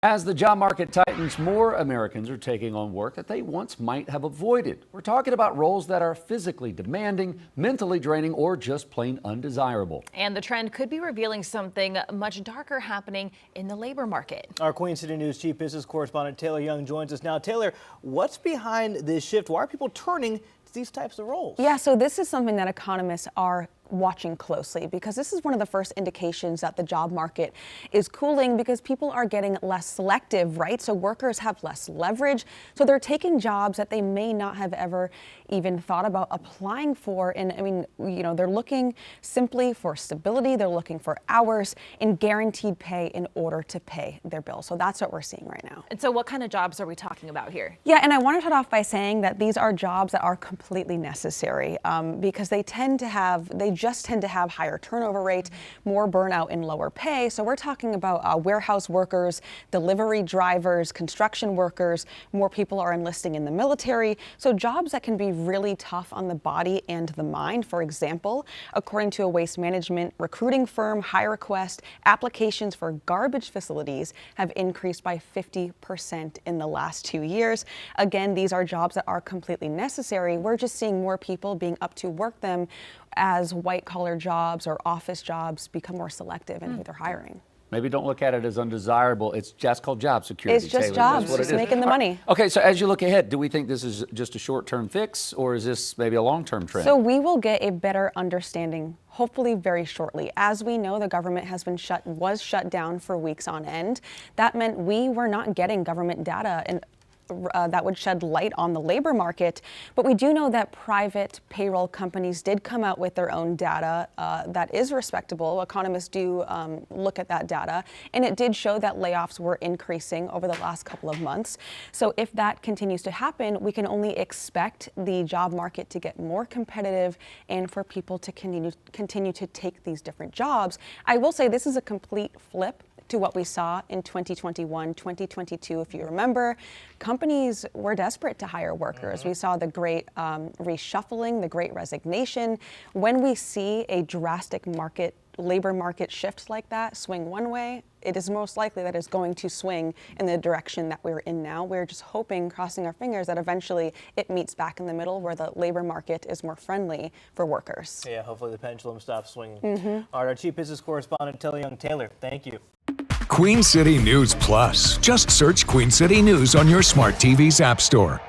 As the job market tightens, more Americans are taking on work that they once might have avoided. We're talking about roles that are physically demanding, mentally draining, or just plain undesirable. And the trend could be revealing something much darker happening in the labor market. Our Queen City News Chief Business Correspondent Taylor Young joins us now. Taylor, what's behind this shift? Why are people turning to these types of roles? Yeah, so this is something that economists are watching closely because this is one of the first indications that the job market is cooling because people are getting less selective, right? So workers have less leverage. So they're taking jobs that they may not have ever even thought about applying for. And I mean, they're looking simply for stability. They're looking for hours and guaranteed pay in order to pay their bills. So that's what we're seeing right now. And so what kind of jobs are we talking about here? Yeah, and I want to start off by saying that these are jobs that are completely necessary because they just tend to have higher turnover rate, more burnout and lower pay. So we're talking about warehouse workers, delivery drivers, construction workers. More people are enlisting in the military. So jobs that can be really tough on the body and the mind. For example, according to a waste management recruiting firm, HireQuest, applications for garbage facilities have increased by 50% in the last 2 years. Again, these are jobs that are completely necessary. We're just seeing more people being up to work them as white-collar jobs or office jobs become more selective in who they're hiring. Maybe don't look at it as undesirable. It's just called job security. It's just Taylor. jobs, just making the money. Okay, so as you look ahead, do we think this is just a short-term fix, or is this maybe a long-term trend? So we will get a better understanding hopefully very shortly. As we know, the government was shut down for weeks on end. That meant we were not getting government data and that would shed light on the labor market. But we do know that private payroll companies did come out with their own data that is respectable. Economists do look at that data, and it did show that layoffs were increasing over the last couple of months. So if that continues to happen, we can only expect the job market to get more competitive and for people to continue to take these different jobs. I will say this is a complete flip to what we saw in 2021, 2022. If you remember, companies were desperate to hire workers. We saw the great reshuffling, the great resignation. When we see a drastic labor market shift like that swing one way, it is most likely that it's going to swing in the direction that we're in now. We're just hoping, crossing our fingers, that eventually it meets back in the middle where the labor market is more friendly for workers. Yeah, hopefully the pendulum stops swinging. All right, our Chief Business Correspondent Taylor Young. Taylor, thank you. Queen City News Plus. Just search Queen City News on your smart TV's app store.